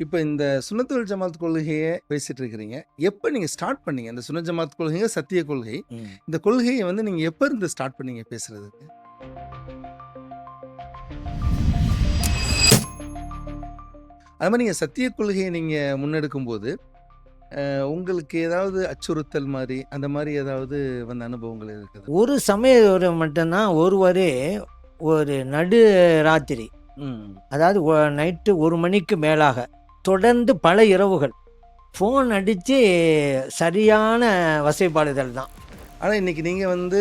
இப்ப இந்த சுன்னத்துல் ஜமாத் கொள்கைய பேசிட்டு இருக்கிறீங்க. எப்ப நீங்க ஸ்டார்ட் பண்ணீங்க? இந்த சுன்னத் ஜமாத் கொள்கைங்க சத்திய கொள்கை. ம். இந்த கொள்கைய வந்து நீங்க எப்ப இருந்து ஸ்டார்ட் பண்ணீங்க பேசுறதுக்கு? அது மாரி நீங்க சத்திய கொள்கைய நீங்க முன்னெடுக்கும்போது, உங்களுக்கு ஏதாவது அச்சுறுத்தல் மாரி, அந்த மாரி ஏதாவது வந்த அனுபவங்கள் இருக்குதா? ஒரு சமயம் மட்டும்தான் ஒருவரே ஒரு நடு ராத்திரி, ம். அதாவது நைட்டு 1 மணிக்கு மேலாக தொடர்ந்து பல இரவுகள் ஃபோன் அடித்து சரியான வசைபாடுதல் தான். ஆனா இன்னைக்கு நீங்க வந்து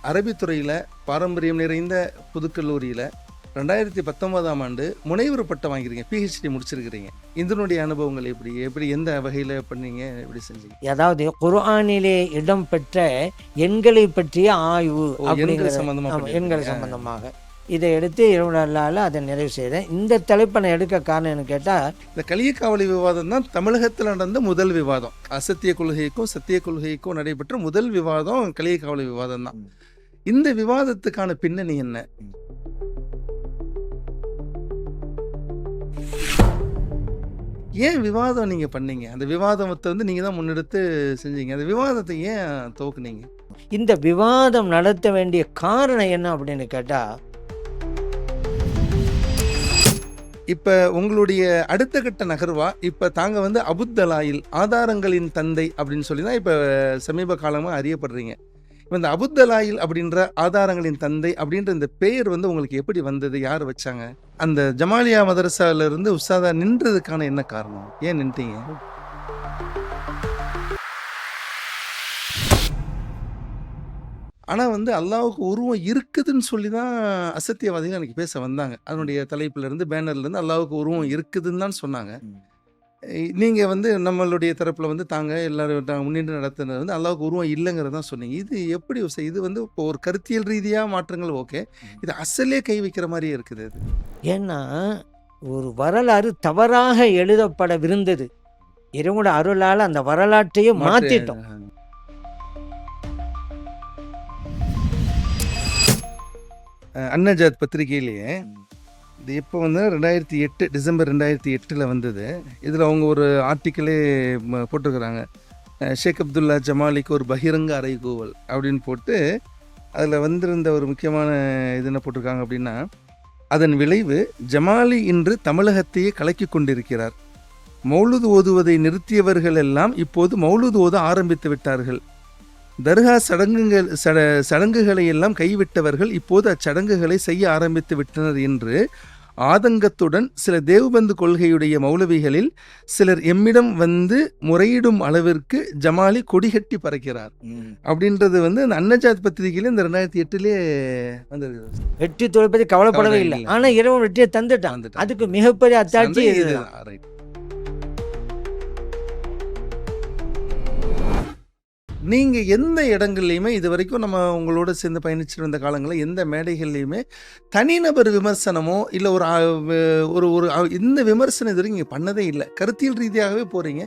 அரபி துறையில பாரம்பரியம் நிறைந்த புதுக்கல்லூரியில 2019ஆம் ஆண்டு முனைவர் பட்டம் வாங்கியிருக்கீங்க. பிஹெச்டி முடிச்சிருக்கிறீங்க. இதனுடைய அனுபவங்கள் எப்படி? எப்படி எந்த வகையில பண்ணீங்க? எப்படி செஞ்சீங்க? அதாவது குர்ஆனிலே இடம்பெற்ற எண்களை பற்றிய ஆய்வு எண்கள் அப்படிங்கிற சம்பந்தமா எண்கள் பண்ணியிருக்கீங்க. சம்பந்தமாக இதை எடுத்து இரவுலால் அதை நிறைவு செய்தேன். இந்த தலைப்பை நான் எடுக்க காரணம் என்ன கேட்டால், இந்த களியக்காவலி விவாதம் தான் தமிழகத்தில் நடந்த முதல் விவாதம். அசத்திய கொள்கைக்கும் சத்திய கொள்கைக்கும் நடைபெற்ற முதல் விவாதம் களியக்காவலி விவாதம் தான். இந்த விவாதத்துக்கான பின்னணி என்ன? ஏன் விவாதம் நீங்க பண்ணீங்க? அந்த விவாதத்தை வந்து நீங்க தான் முன்னெடுத்து செஞ்சீங்க. அந்த விவாதத்தை ஏன் துவக்குனீங்க? இந்த விவாதம் நடத்த வேண்டிய காரணம் என்ன அப்படின்னு கேட்டால், இப்ப உங்களுடைய அடுத்த கட்ட நகர்வா இப்ப தாங்க வந்து அபுத்தலாயில் ஆதாரங்களின் தந்தை அப்படின்னு சொல்லி தான் இப்ப சமீப காலமா அறியப்படுறீங்க. இப்ப இந்த அபுத்தலாயில் அப்படின்ற ஆதாரங்களின் தந்தை அப்படின்ற இந்த பெயர் வந்து உங்களுக்கு எப்படி வந்தது? யார் வச்சாங்க? அந்த ஜமாலியா மதரசால இருந்து உஸ்தாதா நின்றதுக்கான என்ன காரணம்? ஏன் நின்ட்டீங்க? ஆனா வந்து அல்லாஹ்வுக்கு உருவம் இருக்குதுன்னு சொல்லி தான் அசத்தியவாதிகள் அன்னைக்கு பேச வந்தாங்க. அதனுடைய தலைப்புல இருந்து பேனர்ல இருந்து அல்லாஹ்வுக்கு உருவம் இருக்குதுன்னு தான் சொன்னாங்க. நீங்க வந்து நம்மளுடைய தரப்புல வந்து தாங்க எல்லாரும் முன்னின்று நடத்துனது வந்து அல்லாஹ்வுக்கு உருவம் இல்லைங்கிறத தான் சொன்னீங்க. இது எப்படி இது வந்து இப்போ ஒரு கருத்தியல் ரீதியா மாற்றங்கள் ஓகே. இது அசலே கை வைக்கிற மாதிரியே இருக்குது இது. ஏன்னா ஒரு வரலாறு தவறாக எழுதப்படவிருந்தது. இறைவனோட அருளால் அந்த வரலாற்றையே மாற்றிட்டோம். அன்னஜாத் பத்திரிகையிலேயே இது எப்போ வந்து 2008 டிசம்பர் 2008 வந்தது. இதில் அவங்க ஒரு ஆர்டிக்கிளே போட்டிருக்கிறாங்க. ஷேக் அப்துல்லா ஜமாலிக்கு ஒரு பகிரங்க அறைகூவல் அப்படின்னு போட்டு அதில் வந்திருந்த ஒரு முக்கியமான இது என்ன போட்டிருக்காங்க அப்படின்னா, அதன் விளைவு ஜமாலி இன்று தமிழகத்தையே கலக்கி கொண்டிருக்கிறார். மௌலுது ஓதுவதை நிறுத்தியவர்கள் எல்லாம் இப்போது மௌலுது ஓத ஆரம்பித்து விட்டார்கள். தர்கா சடங்குகளை எல்லாம் கைவிட்டவர்கள் இப்போது அச்சடங்குகளை செய்ய ஆரம்பித்து விட்டனர் என்று ஆதங்கத்துடன் சில தேவபந்து கொள்கையுடைய மௌலவிகளில் சிலர் எம்மிடம் வந்து முறையிடும் அளவிற்கு ஜமாலி கொடிகட்டி பறக்கிறார் அப்படின்றது வந்து அந்த அன்னஜாத் பத்திரிகையில இந்த 2008 வந்திருக்கு. வெற்றி தோல்பதி கவலைப்படவே இல்லை. ஆனா இறைவன் வெற்றியை தந்துட்டான். அதுக்கு மிகப்பெரிய அத்தாட்சி இதுதான். ரைட். நீங்க எந்த இடங்கள்லையுமே இது வரைக்கும் நம்ம உங்களோட சேர்ந்து பயணிச்சுட்டு இருந்த காலங்களில் எந்த மேடைகள்லையுமே தனிநபர் விமர்சனமோ இல்லை ஒரு இந்த விமர்சனம் இது வரைக்கும் நீங்கள் பண்ணதே இல்லை. கருத்தியல் ரீதியாகவே போகிறீங்க.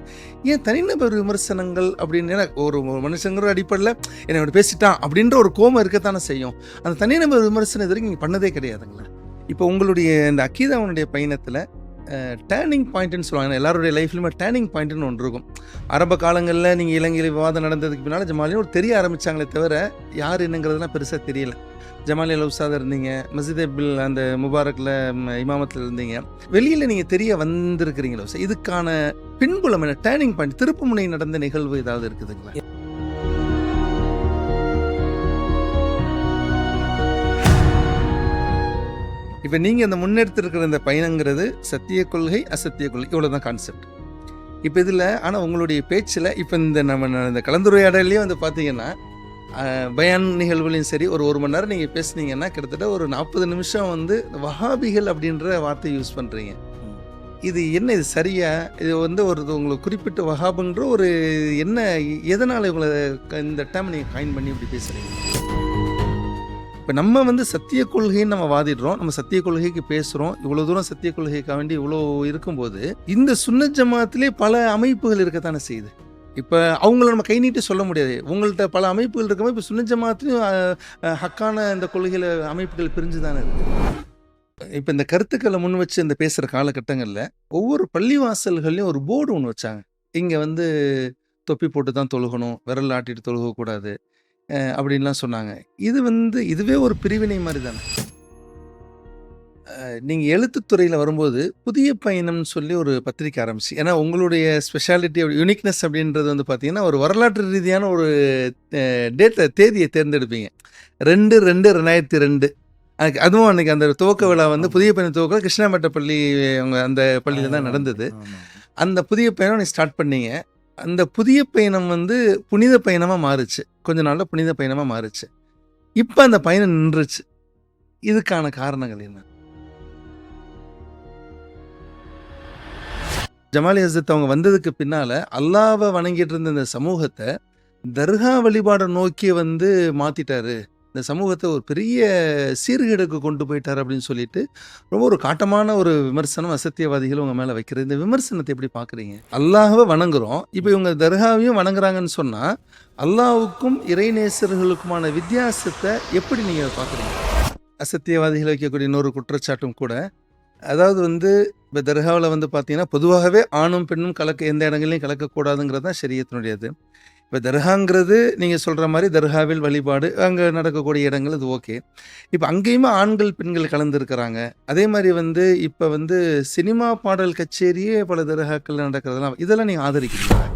ஏன் தனிநபர் விமர்சனங்கள் அப்படின்னு ஒரு மனுஷங்கிற அடிப்படையில் என்னோட பேசிட்டான் அப்படின்ற ஒரு கோபம் இருக்கத்தானே செய்யும். அந்த தனிநபர் விமர்சனம் இது வரைக்கும் நீங்கள் பண்ணதே கிடையாதுங்களா? இப்போ உங்களுடைய இந்த அக்கீதாவுடைய பயணத்தில் டேர்னிங் பாயிண்ட்னு சொல்லுவாங்க. எல்லாருடைய லைஃப்லையுமே டேர்னிங் பாயிண்ட்னு ஒன்று இருக்கும். ஆரம்ப காலங்களில் நீங்கள் இலங்கையில் விவாதம் நடந்ததுக்கு பின்னால் ஜமாலின்னு ஒரு தெரிய ஆரம்பித்தாங்களே தவிர யார் என்னங்கிறதுலாம் பெருசாக தெரியல. ஜமாலியில் உஸ்தாதா இருந்தீங்க, மஸ்ஜித் பில் அந்த முபாரக்கில் இமாமத்தில் இருந்தீங்க, வெளியில் நீங்கள் தெரிய வந்திருக்கிறீங்களோ. இதுக்கான பின்புலம் என்ன? டேர்னிங் பாயிண்ட், திருப்பு முனை நடந்த நிகழ்வு ஏதாவது இருக்குதுங்களா? இப்போ நீங்கள் இந்த முன்னெடுத்திருக்கிற இந்த பயணங்கிறது சத்திய கொள்கை அசத்திய கொள்கை இவ்வளோதான் கான்செப்ட். இப்போ இதில் ஆனால் உங்களுடைய பேச்சில் இப்போ இந்த கலந்துரையாடலையே வந்து பார்த்தீங்கன்னா பயான் நிகழ்வுலையும் சரி ஒரு மணி நேரம் நீங்கள் பேசுனீங்கன்னா கிட்டத்தட்ட ஒரு 40 நிமிஷம் வந்து வஹாபிகள் அப்படின்ற வார்த்தை யூஸ் பண்ணுறீங்க. இது என்ன? இது சரியா? இது வந்து உங்களுக்கு குறிப்பிட்ட வஹாபுன்ற ஒரு என்ன, எதனால் இவங்களை இந்த டேம் நீங்கள் காயின் பண்ணி இப்படி பேசுகிறீங்க? இப்போ நம்ம வந்து சத்திய கொள்கைன்னு நம்ம வாதிடுறோம், நம்ம சத்திய கொள்கைக்கு பேசுகிறோம், இவ்வளோ தூரம் சத்திய கொள்கைக்காக வேண்டி இவ்வளோ இருக்கும்போது இந்த சுன்னத் ஜமாத்திலே பல அமைப்புகள் இருக்கத்தானே செய்யுது. இப்போ அவங்கள நம்ம கை நீட்டி சொல்ல முடியாது. உங்கள்கிட்ட பல அமைப்புகள் இருக்கும்போது இப்போ சுன்னத் ஜமாத்திலையும் ஹக்கான இந்த கொள்கையில் அமைப்புகள் பிரிஞ்சு தானே இருக்குது. இப்ப இந்த கருத்துக்கள முன் வச்சு இந்த பேசுற காலகட்டங்கள்ல, ஒவ்வொரு பள்ளிவாசல்கள்லயும் ஒரு போர்டு ஒண்ணு வச்சாங்க. இங்க வந்து தொப்பி போட்டு தான் தொழுகணும், விரல் ஆட்டிட்டு தொழுகக்கூடாது, அப்படின்லாம் சொன்னாங்க. இது வந்து இதுவே ஒரு பிரிவினை மாரி தானே. நீங்க எழுத்துத் துறையில வரும்போது, புதிய பயணம்னு சொல்லி ஒரு பத்திரிக்கை ஆரம்பிச்சு. ஏன்னா உங்களுடைய ஸ்பெஷாலிட்டி யூனிக்னெஸ் அப்படின்றது வந்து பார்த்தீங்கன்னா, ஒரு வரலாற்று ரீதியான ஒரு தேதிய தேர்ந்தெடுப்பீங்க. 2/2/2002 அதுவும் அன்னைக்கு அந்த துவக்க விழா வந்து ஆமா. புதிய பயணம் துவக்க கிருஷ்ணாமட்ட பள்ளி அவங்க அந்த பள்ளியில தான் நடந்தது. ஆமா. அந்த புதிய பயணம் நீங்க ஸ்டார்ட் பண்ணீங்க. அந்த புதிய பயணம் வந்து புனித பயணமா மாறுச்சு. கொஞ்ச நாள்ல புனித பயணமா மாறுச்சு. இப்ப அந்த பயணம் நின்றுச்சு. இதுக்கான காரணங்கள் என்ன? ஜமாலி ஹஸ்ரத் அவங்க வந்ததுக்கு பின்னால, அல்லாஹ்வ வணங்கிட்டு இருந்த இந்த சமூகத்த, தர்கா வழிபாட நோக்கி வந்து மாத்திட்டாரு. இந்த சமூகத்த ஒரு பெரிய சீர்கேடுக்கு கொண்டு போயிட்டாரு அப்படின்னு சொல்லிட்டு, ரொம்ப ஒரு காட்டமான ஒரு விமர்சனம் அசத்தியவாதிகள் உங்க மேல வைக்கிறது. இந்த விமர்சனத்த எப்படி பார்க்குறீங்க? அல்லாஹ்வ வணங்குறோம். இப்ப இவங்க தர்காவையும் வணங்குறாங்கன்னு சொன்னா, அல்லாஹ்வுக்கும் இறைநேசர்களுக்குமான வித்தியாசத்த எப்படி நீங்க பார்க்குறீங்க? அசத்தியவாதிகள் வைக்கக்கூடிய இன்னொரு குற்றச்சாட்டும் கூட, அதாவது வந்து இப்ப தர்காவுல வந்து பார்த்தீங்கன்னா, பொதுவாகவே ஆணும், பெண்ணும் எந்த இடங்கள்லயும் கலக்கக்கூடாதுங்கிறது தான் ஷரியத்தினுடையது. இப்ப தர்காங்கிறது நீங்க சொல்ற மாரி தர்காவில் வழிபாடு, அங்க நடக்கக்கூடிய இடங்கள் அது ஓகே. இப்ப அங்கேயுமே ஆண்கள், பெண்கள் கலந்திருக்கிறாங்க. அதே மாரி வந்து இப்ப வந்து சினிமா பாடல் கச்சேரியே பல தர்காக்கள்ல நடக்கிறதெல்லாம் இதெல்லாம் நீங்க ஆதரிக்கிறீங்களா?